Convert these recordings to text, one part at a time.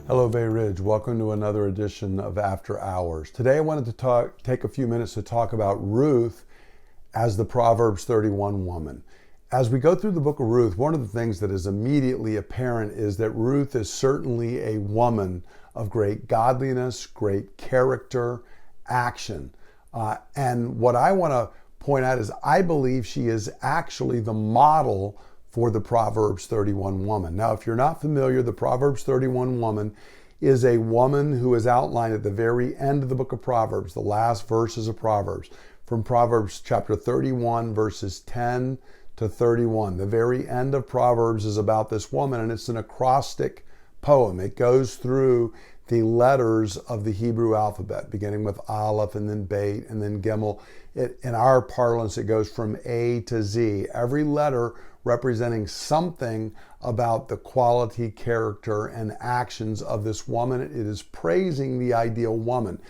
Hello, Bay Ridge. Welcome to another edition of After Hours. Today I wanted to take a few minutes to talk about Ruth as the Proverbs 31 woman. As we go through the book of Ruth, one of the things that is immediately apparent is that Ruth is certainly a woman of great godliness, great character, action. And what I want to point out is I believe she is actually the model for the Proverbs 31 woman. Now, if you're not familiar, the Proverbs 31 woman is a woman who is outlined at the very end of the book of Proverbs, the last verses of Proverbs, from Proverbs chapter 31, verses 10 to 31. The very end of Proverbs is about this woman, and it's an acrostic poem. It goes through the letters of the Hebrew alphabet, beginning with Aleph and then Beit and then Gimel. In our parlance, it goes from A to Z. Every letter representing something about the quality, character, and actions of this woman. It is praising the ideal woman.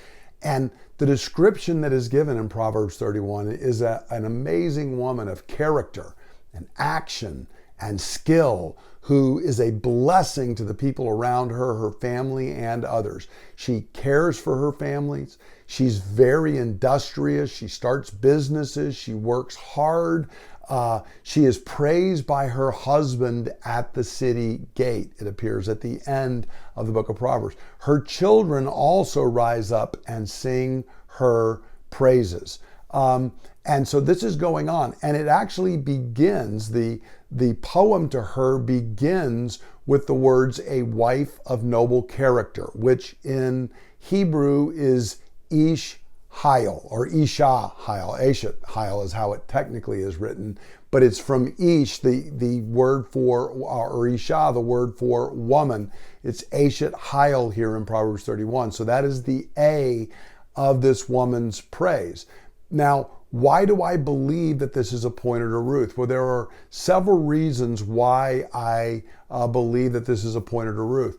And the description that is given in Proverbs 31 is an amazing woman of character and action and skill, who is a blessing to the people around her, her family, and others. She cares for her families. She's very industrious. She starts businesses. She works hard. She is praised by her husband at the city gate. It appears at the end of the book of Proverbs. Her children also rise up and sing her praises. And so this is going on. And it actually begins, the poem to her begins with the words, a wife of noble character, which in Hebrew is Ish Hayil, or Isha Hayil. Eshet Hayil is how it technically is written, but it's from Ish, the word for, or Isha, the word for woman. It's Eshet Hayil here in Proverbs 31. So that is the A of this woman's praise. Now, why do I believe that this is appointed to Ruth? Well, there are several reasons why I believe that this is appointed to Ruth.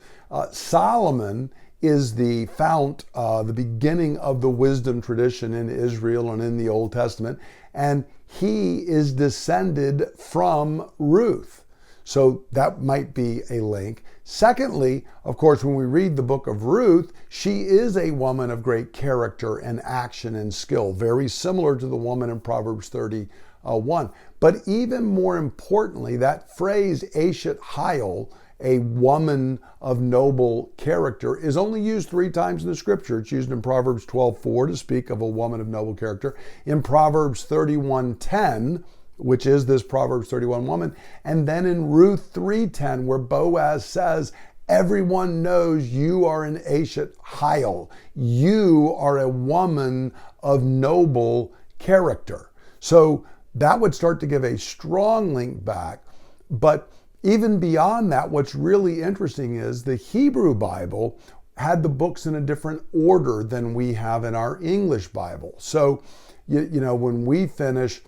Solomon is the fount, the beginning of the wisdom tradition in Israel and in the Old Testament, and he is descended from Ruth. So that might be a link. Secondly, of course, when we read the book of Ruth, she is a woman of great character and action and skill, very similar to the woman in Proverbs 31. But even more importantly, that phrase, Eshet Hayil, a woman of noble character, is only used 3 times in the scripture. It's used in Proverbs 12:4 to speak of a woman of noble character, in Proverbs 31:10, which is this Proverbs 31 woman, and then in Ruth 3:10, where Boaz says, everyone knows you are an Eshet Hayil. You are a woman of noble character. So that would start to give a strong link back. But even beyond that, what's really interesting is the Hebrew Bible had the books in a different order than we have in our English Bible. So, when we finish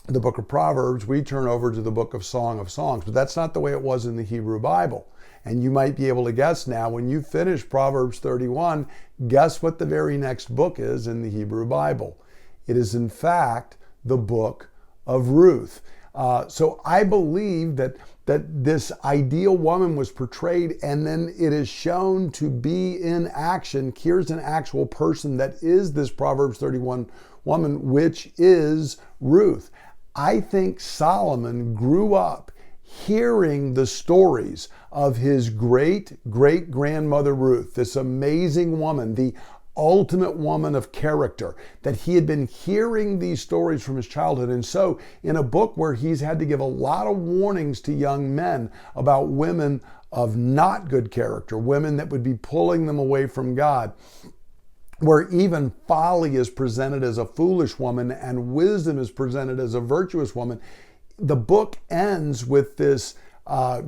the book of Proverbs, we turn over to the book of Song of Songs, but that's not the way it was in the Hebrew Bible. And you might be able to guess now, when you finish Proverbs 31, guess what the very next book is in the Hebrew Bible? It is, in fact, the book of Ruth. So I believe that this ideal woman was portrayed, and then it is shown to be in action. Here's an actual person that is this Proverbs 31 woman, which is Ruth. I think Solomon grew up hearing the stories of his great-great-grandmother Ruth, this amazing woman, the ultimate woman of character, that he had been hearing these stories from his childhood. And so in a book where he's had to give a lot of warnings to young men about women of not good character, women that would be pulling them away from God, where even folly is presented as a foolish woman and wisdom is presented as a virtuous woman, the book ends with this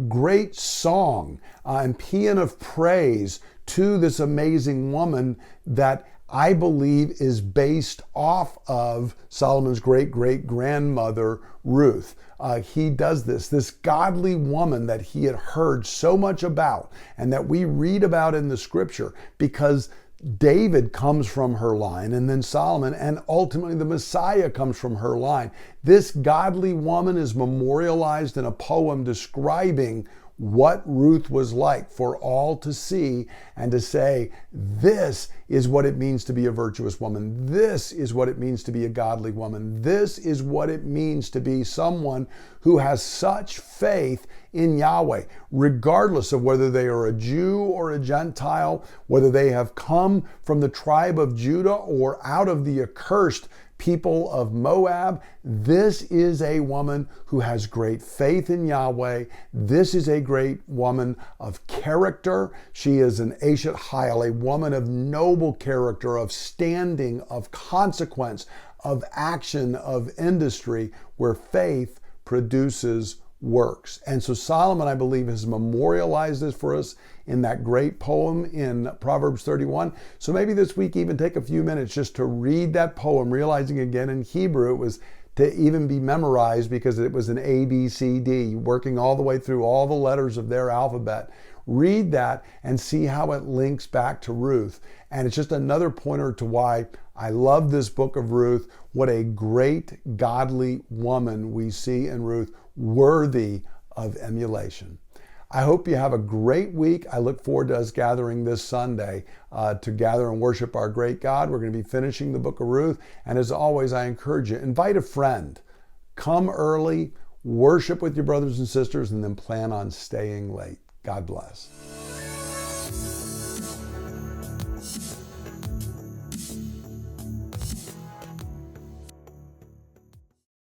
great song and paean of praise to this amazing woman that I believe is based off of Solomon's great-great-grandmother, Ruth. He does this godly woman that he had heard so much about and that we read about in the scripture, because David comes from her line, and then Solomon, and ultimately the Messiah comes from her line. This godly woman is memorialized in a poem describing what Ruth was like for all to see and to say, this is what it means to be a virtuous woman. This is what it means to be a godly woman. This is what it means to be someone who has such faith in Yahweh, regardless of whether they are a Jew or a Gentile, whether they have come from the tribe of Judah or out of the accursed people of Moab. This is a woman who has great faith in Yahweh. This is a great woman of character. She is an Eshet Hayil, a woman of noble character, of standing, of consequence, of action, of industry, where faith produces works. And so Solomon, I believe, has memorialized this for us in that great poem in Proverbs 31. So maybe this week even take a few minutes just to read that poem, realizing again in Hebrew it was to even be memorized because it was an A, B, C, D, working all the way through all the letters of their alphabet. Read that and see how it links back to Ruth. And it's just another pointer to why I love this book of Ruth. What a great godly woman we see in Ruth, worthy of emulation. I hope you have a great week. I look forward to us gathering this Sunday to gather and worship our great God. We're going to be finishing the book of Ruth. And as always, I encourage you, invite a friend. Come early, worship with your brothers and sisters, and then plan on staying late. God bless.